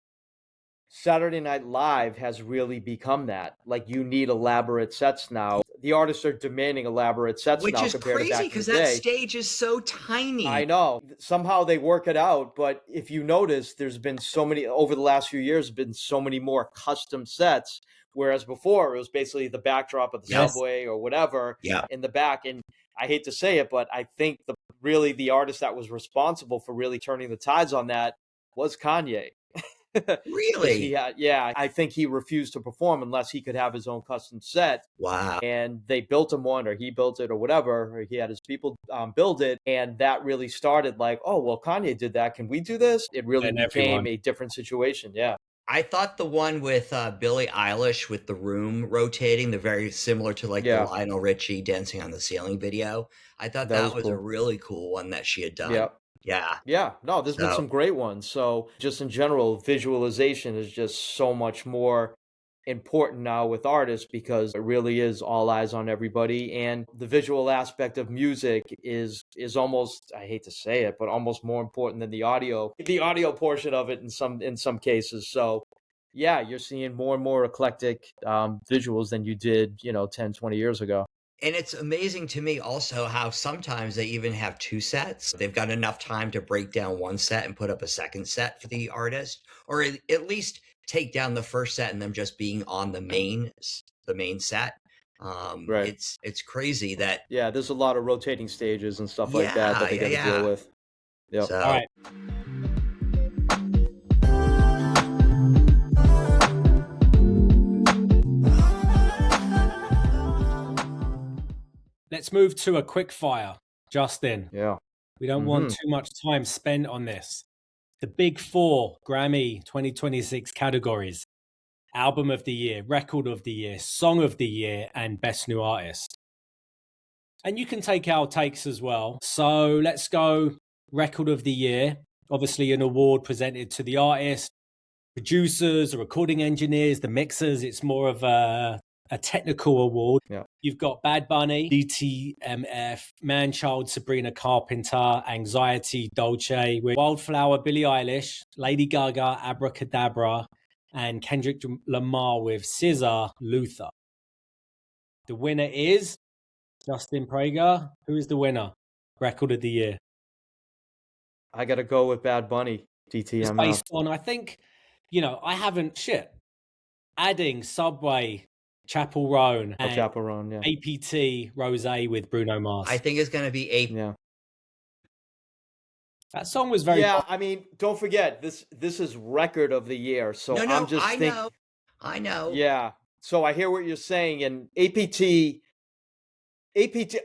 [SPEAKER 2] Saturday Night Live has really become that. Like, you need elaborate sets now. The artists are demanding elaborate sets
[SPEAKER 1] Which
[SPEAKER 2] now
[SPEAKER 1] is
[SPEAKER 2] compared to back
[SPEAKER 1] crazy
[SPEAKER 2] in the
[SPEAKER 1] because
[SPEAKER 2] day.
[SPEAKER 1] that stage is so tiny.
[SPEAKER 2] I know. Somehow they work it out, but if you notice, there's been so many over the last few years, been so many more custom sets, whereas before it was basically the backdrop of the subway or whatever in the back. And I hate to say it, but I think the artist that was responsible for really turning the tides on that was Kanye.
[SPEAKER 1] Really?
[SPEAKER 2] I think he refused to perform unless he could have his own custom set.
[SPEAKER 1] Wow.
[SPEAKER 2] And they built him one, or he built it, or whatever, or he had his people build it. And that really started like, oh, well, Kanye did that. Can we do this? It really became a different situation. Yeah.
[SPEAKER 1] I thought the one with Billie Eilish with the room rotating, the very similar to like the Lionel Richie Dancing on the Ceiling video. I thought that was
[SPEAKER 2] cool.
[SPEAKER 1] a really cool one that she had done.
[SPEAKER 2] Yep.
[SPEAKER 1] Yeah.
[SPEAKER 2] Yeah. No, there's been some great ones. So just in general, visualization is just so much more important now with artists because it really is all eyes on everybody. And the visual aspect of music is almost, I hate to say it, but almost more important than the audio portion of it in some cases. So yeah, you're seeing more and more eclectic visuals than you did, 10, 20 years ago.
[SPEAKER 1] And it's amazing to me also how sometimes they even have two sets. They've got enough time to break down one set and put up a second set for the artist, or at least take down the first set and them just being on the main set.
[SPEAKER 2] Right.
[SPEAKER 1] It's crazy that.
[SPEAKER 2] Yeah, there's a lot of rotating stages and stuff like that they got to deal with. Yep.
[SPEAKER 1] So,
[SPEAKER 3] all right. Let's move to a quick fire, Justin.
[SPEAKER 2] Yeah.
[SPEAKER 3] We don't want too much time spent on this. The big four Grammy 2026 categories: Album of the Year, Record of the Year, Song of the Year, and Best New Artist. And you can take our takes as well. So let's go Record of the Year. Obviously an award presented to the artist, producers, the recording engineers, the mixers. It's more of a technical award.
[SPEAKER 2] Yeah.
[SPEAKER 3] You've got Bad Bunny, DTMF, Manchild, Sabrina Carpenter, Anxiety, Dolce, with Wildflower, Billie Eilish, Lady Gaga, Abracadabra, and Kendrick Lamar with SZA, Luther. The winner is Justin Prager. Who is the winner? Record of the Year.
[SPEAKER 2] I got to go with Bad Bunny, DTMF.
[SPEAKER 3] It's based on, I think, I haven't adding Subway, Chapel Roan, and
[SPEAKER 2] Chapel Roan, yeah.
[SPEAKER 3] APT Rosé with Bruno Mars.
[SPEAKER 1] I think it's going to be
[SPEAKER 2] Yeah.
[SPEAKER 3] That song was very.
[SPEAKER 2] Yeah, I mean, don't forget this is Record of the Year. So I'm just thinking.
[SPEAKER 1] I know.
[SPEAKER 2] Yeah. So I hear what you're saying, and APT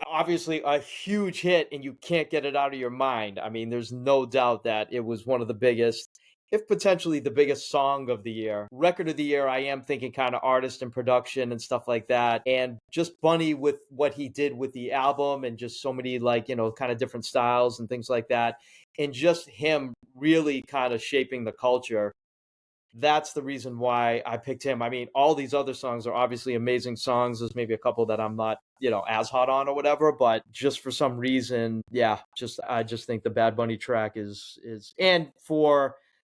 [SPEAKER 2] obviously a huge hit, and you can't get it out of your mind. I mean, there's no doubt that it was one of the biggest, if potentially the biggest song of the year. Record of the Year, I am thinking kind of artist and production and stuff like that. And just Bunny with what he did with the album and just so many kind of different styles and things like that. And just him really kind of shaping the culture. That's the reason why I picked him. I mean, all these other songs are obviously amazing songs. There's maybe a couple that I'm not, as hot on or whatever, but just for some reason, I just think the Bad Bunny track is, and for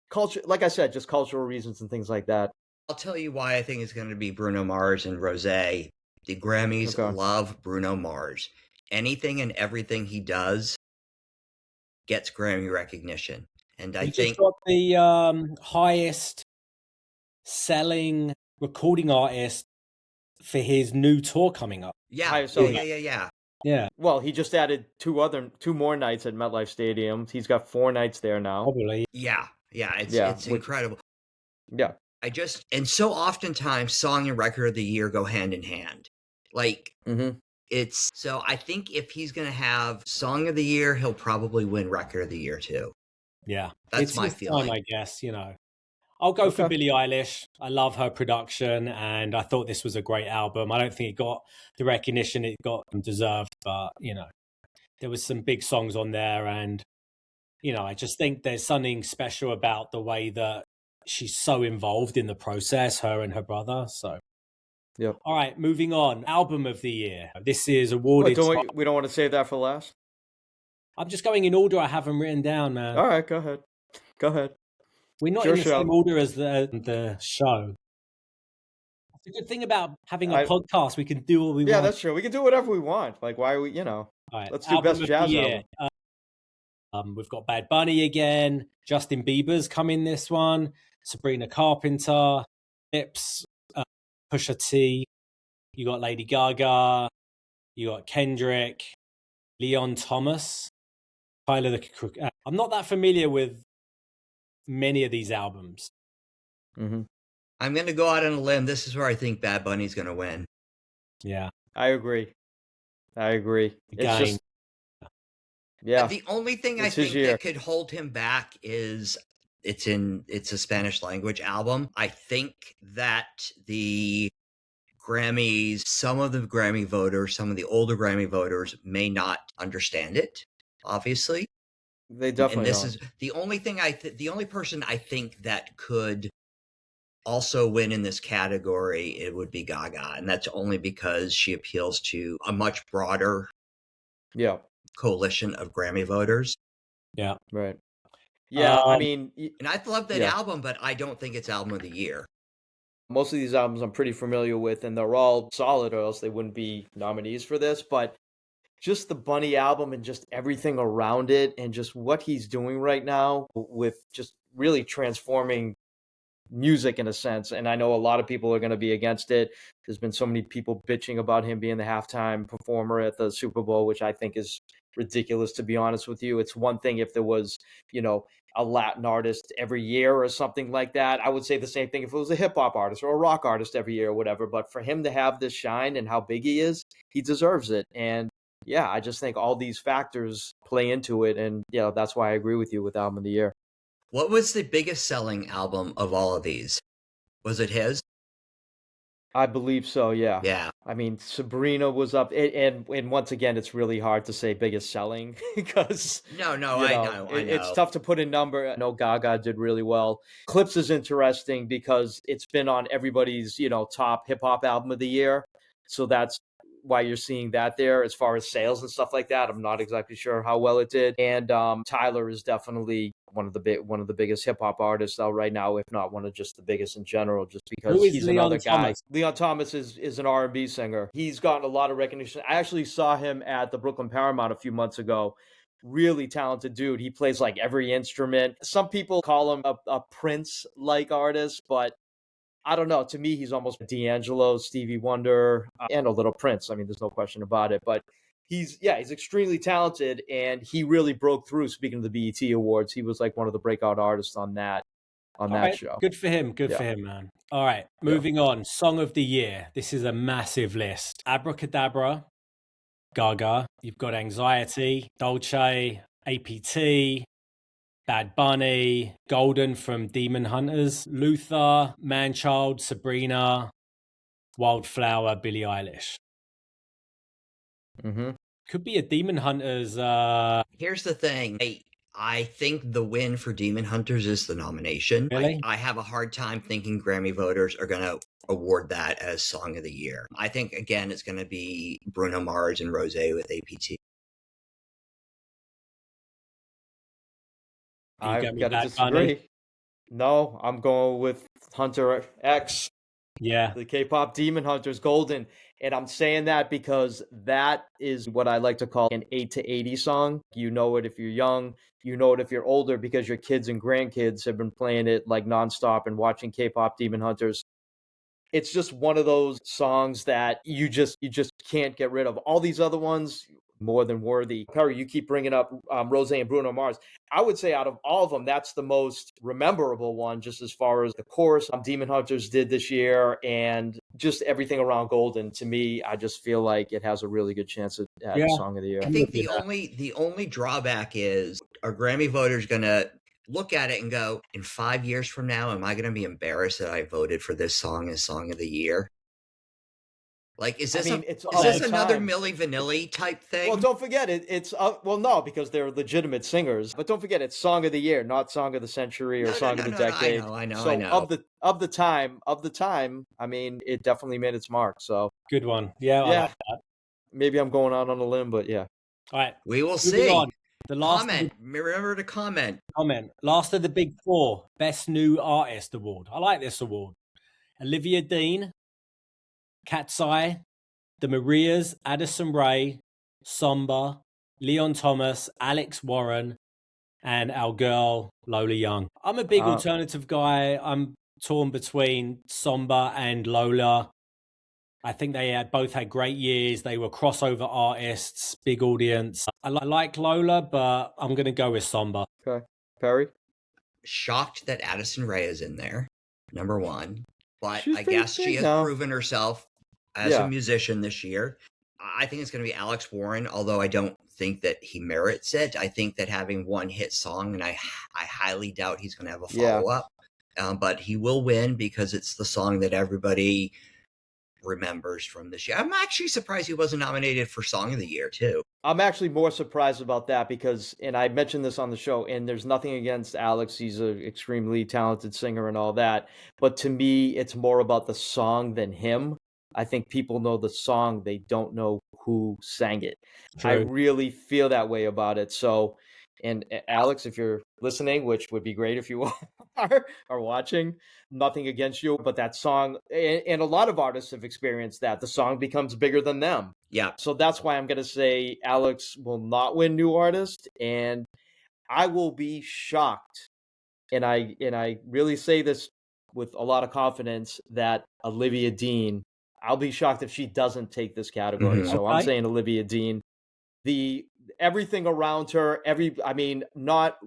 [SPEAKER 2] culture, like I said, just cultural reasons and things like that.
[SPEAKER 1] I'll tell you why I think it's going to be Bruno Mars and Rosé. The Grammys love Bruno Mars. Anything and everything he does gets Grammy recognition. And I think
[SPEAKER 3] just got the highest selling recording artist for his new tour coming up.
[SPEAKER 1] Yeah.
[SPEAKER 3] Yeah.
[SPEAKER 2] Well, he just added two more nights at MetLife Stadium. He's got 4 nights there now.
[SPEAKER 3] Probably.
[SPEAKER 1] Yeah. It's incredible.
[SPEAKER 2] Yeah.
[SPEAKER 1] And so oftentimes song and record of the year go hand in hand. Like So I think if he's going to have Song of the Year, he'll probably win Record of the Year too.
[SPEAKER 3] Yeah.
[SPEAKER 1] That's my feeling.
[SPEAKER 3] Time, I guess, I'll go for Billie Eilish. I love her production, and I thought this was a great album. I don't think it got the recognition it got and deserved, but, there was some big songs on there, and, I just think there's something special about the way that she's so involved in the process, her and her brother, so.
[SPEAKER 2] Yep.
[SPEAKER 3] All right, moving on. Album of the Year. This is awarded.
[SPEAKER 2] We don't want to save that for last?
[SPEAKER 3] I'm just going in order. I have them written down, man.
[SPEAKER 2] All right, go ahead.
[SPEAKER 3] We're not in the same order as the show. It's a good thing about having a podcast. We can do what we want.
[SPEAKER 2] Yeah, that's true. We can do whatever we want. Like, why are we,
[SPEAKER 3] All right,
[SPEAKER 2] let's do best jazz
[SPEAKER 3] album. We've got Bad Bunny again. Justin Bieber's coming this one. Sabrina Carpenter. Lips. Pusha T. You got Lady Gaga. You got Kendrick. Leon Thomas. Tyler the Creator. I'm not that familiar with many of these albums.
[SPEAKER 2] Mm-hmm.
[SPEAKER 1] I'm going to go out on a limb. This is where I think Bad Bunny's going to win.
[SPEAKER 3] Yeah.
[SPEAKER 2] I agree.
[SPEAKER 3] Again.
[SPEAKER 2] It's just, yeah.
[SPEAKER 1] The only thing I think that could hold him back is it's a Spanish language album. I think that the Grammys, some of the Grammy voters, some of the older Grammy voters may not understand it, obviously.
[SPEAKER 2] They definitely
[SPEAKER 1] don't. Is the only thing the only person I think that could also win in this category, it would be Gaga. And that's only because she appeals to a much broader coalition of Grammy voters.
[SPEAKER 3] Yeah.
[SPEAKER 2] Right. Yeah, I mean...
[SPEAKER 1] And I love that album, but I don't think it's album of the year.
[SPEAKER 2] Most of these albums I'm pretty familiar with, and they're all solid, or else they wouldn't be nominees for this. But just the Bunny album and just everything around it and just what he's doing right now with just really transforming music in a sense. And I know a lot of people are going to be against it. There's been so many people bitching about him being the halftime performer at the Super Bowl, which I think is ridiculous, to be honest with you. It's one thing if there was, a Latin artist every year or something like that. I would say the same thing if it was a hip hop artist or a rock artist every year or whatever. But for him to have this shine and how big he is, he deserves it. And yeah, I just think all these factors play into it. And that's why I agree with you with Album of the Year.
[SPEAKER 1] What was the biggest selling album of all of these? Was it his?
[SPEAKER 2] I believe so, yeah.
[SPEAKER 1] Yeah.
[SPEAKER 2] I mean, Sabrina was up, and once again, it's really hard to say biggest selling because
[SPEAKER 1] I know.
[SPEAKER 2] It's tough to put a number. I know Gaga did really well. Clips is interesting because it's been on everybody's top hip hop album of the year, so that's why you're seeing that there. As far as sales and stuff like that, I'm not exactly sure how well it did. And Tyler is definitely one of the biggest hip hop artists out right now, if not one of just the biggest in general, just because he's another guy. Leon Thomas is an R&B singer. He's gotten a lot of recognition. I actually saw him at the Brooklyn Paramount a few months ago. Really talented dude. He plays like every instrument. Some people call him a Prince-like artist, but I don't know. To me, he's almost D'Angelo, Stevie Wonder, and a little Prince. I mean, there's no question about it. But he's extremely talented, and he really broke through. Speaking of the BET Awards, he was like one of the breakout artists on that show.
[SPEAKER 3] Good for him. Good for him, man. All right, moving on. Song of the Year. This is a massive list. Abracadabra, Gaga. You've got Anxiety, Dolce, APT, Bad Bunny, Golden from Demon Hunters, Luther, Manchild, Sabrina, Wildflower, Billie Eilish.
[SPEAKER 2] Mm-hmm.
[SPEAKER 3] Could be a Demon Hunters.
[SPEAKER 1] Here's the thing. I think the win for Demon Hunters is the nomination.
[SPEAKER 3] Really?
[SPEAKER 1] I have a hard time thinking Grammy voters are going to award that as Song of the Year. I think, again, it's going to be Bruno Mars and Rosé with APT.
[SPEAKER 2] I've got to disagree. No, I'm going with Hunter X.
[SPEAKER 3] Yeah.
[SPEAKER 2] The K-pop Demon Hunters, Golden. And I'm saying that because that is what I like to call an 8 to 80 song. You know it if you're young. You know it if you're older because your kids and grandkids have been playing it like nonstop and watching K-pop Demon Hunters. It's just one of those songs that you just can't get rid of. All these other ones, more than worthy. Perry, you keep bringing up Rose and Bruno Mars. I would say out of all of them, that's the most memorable one, just as far as the chorus Demon Hunters did this year and just everything around Golden. To me, I just feel like it has a really good chance at Song of the Year.
[SPEAKER 1] I think the only drawback is our Grammy voters going to look at it and go, in 5 years from now, am I going to be embarrassed that I voted for this song as Song of the Year? Like, is this another Milli Vanilli type thing?
[SPEAKER 2] Well, don't forget it's no, because they're legitimate singers. But don't forget, it's Song of the Year, not Song of the Century or Song of the Decade.
[SPEAKER 1] I know.
[SPEAKER 2] So of the time, I mean, it definitely made its mark. So
[SPEAKER 3] good one. Yeah. I like that.
[SPEAKER 2] Maybe I'm going out on a limb, but yeah.
[SPEAKER 3] All right,
[SPEAKER 1] we will see.
[SPEAKER 3] On. The last
[SPEAKER 1] comment. Remember to comment.
[SPEAKER 3] Last of the big four, Best New Artist Award. I like this award. Olivia Dean, Cat's Eye, The Marias, Addison Rae, Somber, Leon Thomas, Alex Warren, and our girl Lola Young. I'm a big alternative guy. I'm torn between Somber and Lola. I think they both had great years. They were crossover artists, big audience. I like Lola, but I'm going to go with Somber.
[SPEAKER 2] Okay. Perry?
[SPEAKER 1] Shocked that Addison Rae is in there, number one. But I guess she has proven herself as a musician this year. I think it's going to be Alex Warren, although I don't think that he merits it. I think that having one hit song, and I highly doubt he's going to have a follow-up. But he will win because it's the song that everybody remembers from this year. I'm actually surprised he wasn't nominated for Song of the Year too.
[SPEAKER 2] I'm actually more surprised about that because, and I mentioned this on the show, and there's nothing against Alex. He's an extremely talented singer and all that. But to me, it's more about the song than him. I think people know the song. They don't know who sang it. True. I really feel that way about it. So, and Alex, if you're listening, which would be great if you are watching, nothing against you, but that song, and a lot of artists have experienced that, the song becomes bigger than them.
[SPEAKER 1] Yeah.
[SPEAKER 2] So that's why I'm going to say Alex will not win New Artist, and I will be shocked, and I really say this with a lot of confidence, that Olivia Dean, I'll be shocked if she doesn't take this category. Mm-hmm. So I'm saying Olivia Dean. Everything around her, not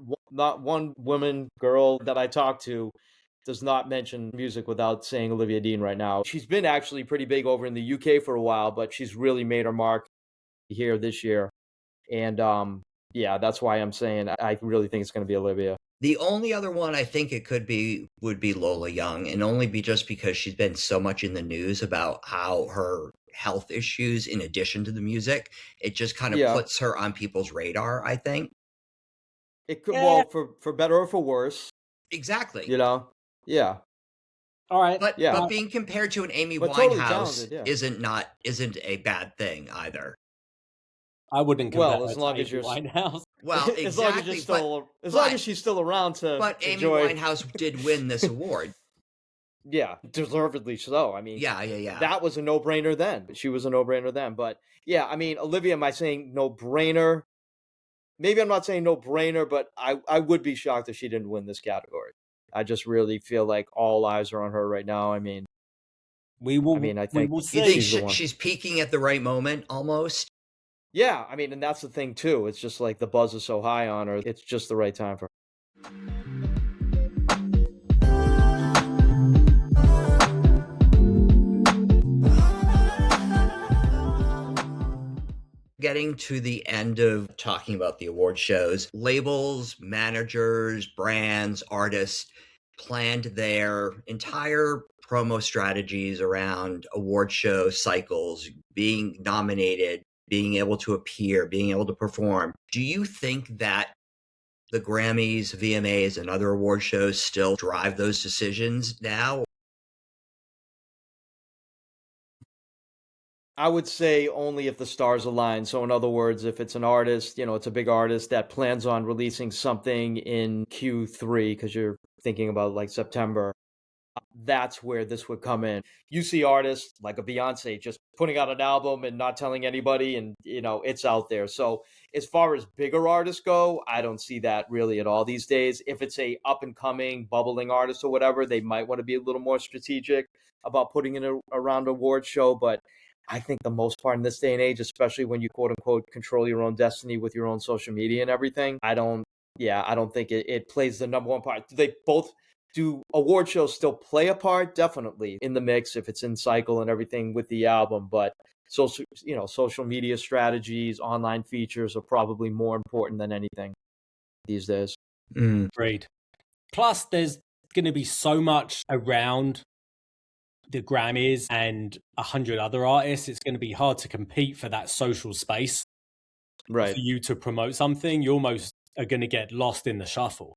[SPEAKER 2] one woman, girl that I talk to does not mention music without saying Olivia Dean right now. She's been actually pretty big over in the UK for a while, but she's really made her mark here this year. And that's why I'm saying I really think it's going to be Olivia.
[SPEAKER 1] The only other one I think it would be Lola Young, and only just because she's been so much in the news about how her health issues, in addition to the music, it just kind of puts her on people's radar, I think.
[SPEAKER 2] It could, well, for better or for worse.
[SPEAKER 1] Exactly.
[SPEAKER 2] Yeah.
[SPEAKER 3] All right.
[SPEAKER 1] But being compared to an Amy Winehouse isn't a bad thing either.
[SPEAKER 3] I wouldn't compare
[SPEAKER 2] as long as you're
[SPEAKER 1] Winehouse. Well, exactly.
[SPEAKER 2] As long as she's still around to.
[SPEAKER 1] But Amy Winehouse did win this award.
[SPEAKER 2] Yeah, deservedly so. I mean,
[SPEAKER 1] yeah.
[SPEAKER 2] That was a no-brainer then. She was a no-brainer then. But yeah, I mean, Olivia, am I saying no-brainer? Maybe I'm not saying no-brainer, but I would be shocked if she didn't win this category. I just really feel like all eyes are on her right now. I mean, I think
[SPEAKER 1] she's peaking at the right moment, almost.
[SPEAKER 2] Yeah, I mean, and that's the thing too. It's just like the buzz is so high on her. It's just the right time for her.
[SPEAKER 1] Getting to the end of talking about the award shows, labels, managers, brands, artists planned their entire promo strategies around award show cycles, being nominated, being able to appear, being able to perform. Do you think that the Grammys, VMAs, and other award shows still drive those decisions now?
[SPEAKER 2] I would say only if the stars align. So in other words, if it's an artist, it's a big artist that plans on releasing something in Q3, because you're thinking about like September, that's where this would come in. You see artists like a Beyonce just putting out an album and not telling anybody, and it's out there. So as far as bigger artists go, I don't see that really at all these days. If it's a up and coming bubbling artist or whatever, they might want to be a little more strategic about putting it around an award show. But I think the most part in this day and age, especially when you quote unquote control your own destiny with your own social media and everything, I don't think it plays the number one part. Do award shows still play a part? Definitely in the mix if it's in cycle and everything with the album, but social media strategies, online features are probably more important than anything these days.
[SPEAKER 3] Agreed. Plus, there's going to be so much around the Grammys and 100 other artists. It's going to be hard to compete for that social space.
[SPEAKER 2] Right.
[SPEAKER 3] For you to promote something, you almost are going to get lost in the shuffle.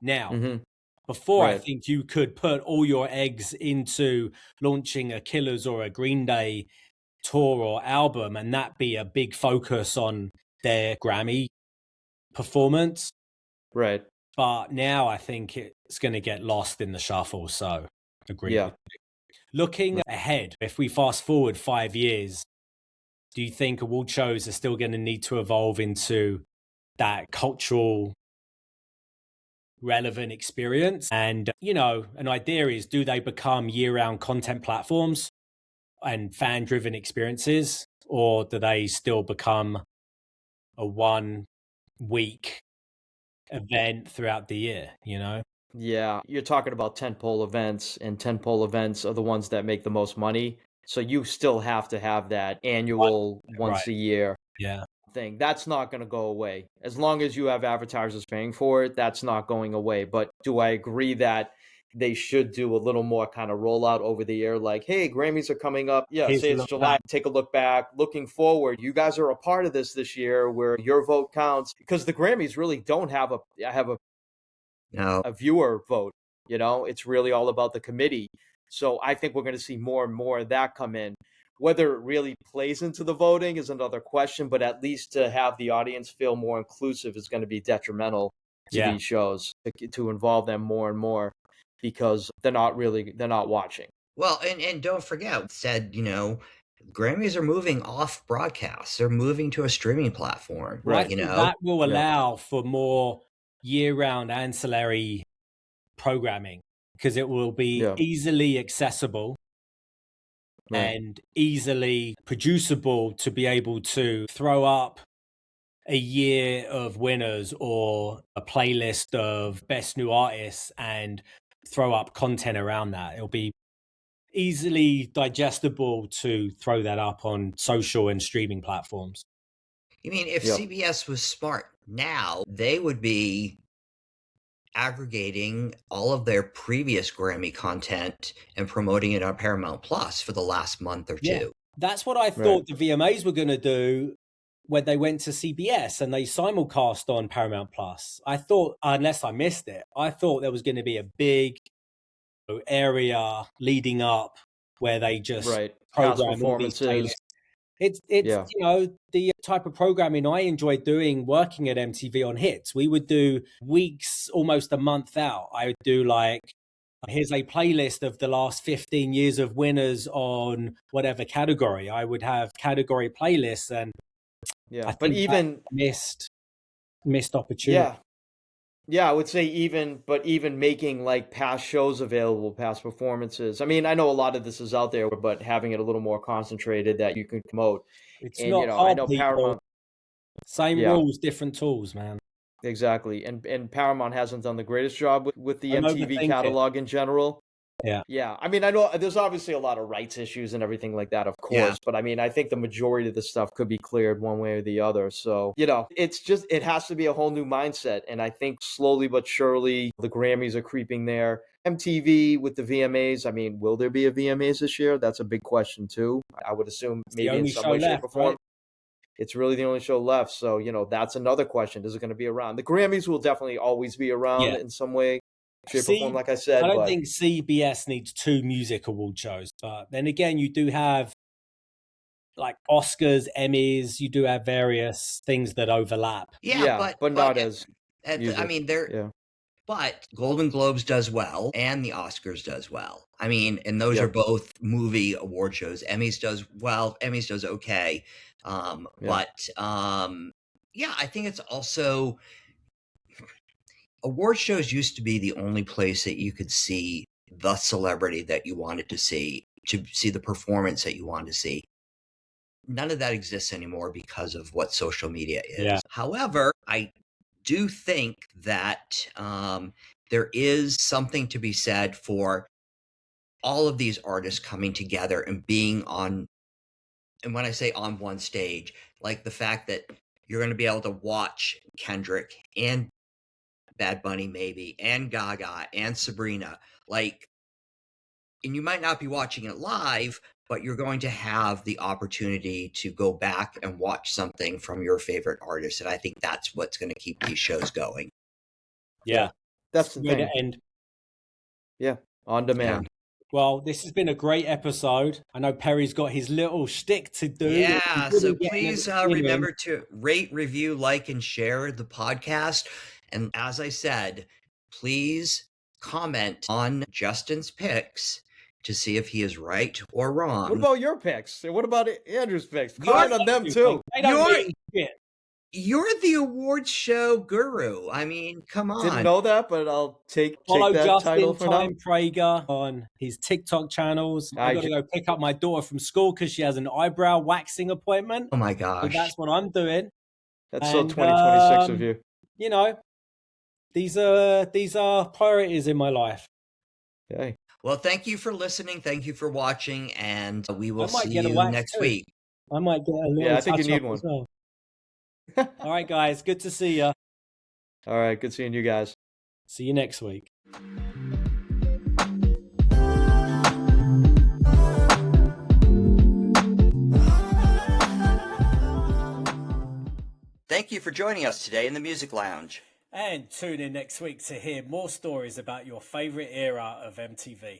[SPEAKER 3] Now, before, I think you could put all your eggs into launching a Killers or a Green Day tour or album, and that be a big focus on their Grammy performance.
[SPEAKER 2] Right.
[SPEAKER 3] But now I think it's going to get lost in the shuffle. So, agree.
[SPEAKER 2] Yeah.
[SPEAKER 3] Looking ahead, if we fast forward 5 years, do you think award shows are still going to need to evolve into that cultural relevant experience? And, an idea is, do they become year-round content platforms and fan-driven experiences, or do they still become a one-week event throughout the year,
[SPEAKER 2] Yeah, you're talking about tentpole events, and tentpole events are the ones that make the most money. So you still have to have that annual once a year thing. That's not going to go away. As long as you have advertisers paying for it, that's not going away. But do I agree that they should do a little more kind of rollout over the year? Like, hey, Grammys are coming up. Yeah, say it's July. Take a look back. Looking forward, you guys are a part of this year where your vote counts, because the Grammys really don't have a viewer vote. It's really all about the committee. So I think we're going to see more and more of that come in. Whether it really plays into the voting is another question, but at least to have the audience feel more inclusive is going to be detrimental to these shows, to involve them more and more, because they're not watching.
[SPEAKER 1] Well, and don't forget, Grammys are moving off broadcast. They're moving to a streaming platform.
[SPEAKER 3] Right. That will allow for more year-round ancillary programming, because it will be easily accessible and easily producible to be able to throw up a year of winners or a playlist of best new artists and throw up content around that. It'll be easily digestible to throw that up on social and streaming platforms.
[SPEAKER 1] You mean if CBS was smart now, they would be aggregating all of their previous Grammy content and promoting it on Paramount Plus for the last month or two.
[SPEAKER 3] That's what I thought the VMAs were going to do when they went to CBS and they simulcast on Paramount Plus. I thought, unless I missed it, I thought there was going to be a big area leading up where they just program performances. It's the type of programming I enjoyed doing working at MTV on hits. We would do weeks, almost a month out. I would do here's a playlist of the last 15 years of winners on whatever category. I would have category playlists, and I think even missed opportunity.
[SPEAKER 2] Yeah, I would say even making past shows available, past performances. I mean, I know a lot of this is out there, but having it a little more concentrated that you can promote.
[SPEAKER 3] It's not hard, I know Paramount. Same rules, different tools, man.
[SPEAKER 2] Exactly, and Paramount hasn't done the greatest job with the MTV catalog in general. Yeah. I mean, I know there's obviously a lot of rights issues and everything like that, of course. But I mean, I think the majority of the stuff could be cleared one way or the other. So, it has to be a whole new mindset. And I think slowly but surely the Grammys are creeping there. MTV with the VMAs. I mean, will there be a VMAs this year? That's a big question too. I would assume maybe in some way, shape, or form. Right? It's really the only show left. So, that's another question. Is it going to be around? The Grammys will definitely always be around in some way. Like I said,
[SPEAKER 3] I don't think CBS needs 2 music award shows, but then again, you do have Oscars, Emmys. You do have various things that overlap.
[SPEAKER 2] But not as.
[SPEAKER 1] I mean, but Golden Globes does well, and the Oscars does well. I mean, and those are both movie award shows. Emmys does well. Emmys does okay, but I think it's also. Award shows used to be the only place that you could see the celebrity that you wanted to see the performance that you wanted to see. none of that exists anymore because of what social media is.
[SPEAKER 3] Yeah.
[SPEAKER 1] However, I do think that there is something to be said for all of these artists coming together and being on, and when I say on one stage, like the fact that you're going to be able to watch Kendrick and Bad Bunny maybe, and Gaga and Sabrina, like, and you might not be watching it live, but you're going to have the opportunity to go back and watch something from your favorite artist. And I think that's what's going to keep these shows going.
[SPEAKER 3] Yeah.
[SPEAKER 2] That's the thing.
[SPEAKER 3] End.
[SPEAKER 2] Yeah, on demand.
[SPEAKER 3] Yeah. Well, this has been a great episode. I know Perry's got his little shtick to do.
[SPEAKER 1] Yeah, so please remember to rate, review, like, and share the podcast. And as I said, please comment on Justin's picks to see if he is right or wrong.
[SPEAKER 2] What about your picks? And what about Andrew's picks? Comment on them too.
[SPEAKER 1] You're the awards show guru. I mean, come on.
[SPEAKER 2] Didn't know that, but I'll take
[SPEAKER 3] Follow
[SPEAKER 2] that
[SPEAKER 3] Justin,
[SPEAKER 2] title for
[SPEAKER 3] Tyme,
[SPEAKER 2] now.
[SPEAKER 3] Prager on his TikTok channels. I got to go pick up my daughter from school because she has an eyebrow waxing appointment.
[SPEAKER 1] Oh my gosh.
[SPEAKER 3] So that's what I'm doing.
[SPEAKER 2] That's so 2026 of you.
[SPEAKER 3] You know, these are priorities in my life.
[SPEAKER 2] Okay.
[SPEAKER 1] Well, thank you for listening. Thank you for watching, and we will see you next week.
[SPEAKER 3] I might get a little.
[SPEAKER 2] Yeah, I think you need one.
[SPEAKER 3] Well. All right, guys. Good to see you.
[SPEAKER 2] All right. Good seeing you guys.
[SPEAKER 3] See you next week.
[SPEAKER 1] Thank you for joining us today in the Music Lounge.
[SPEAKER 3] And tune in next week to hear more stories about your favorite era of MTV.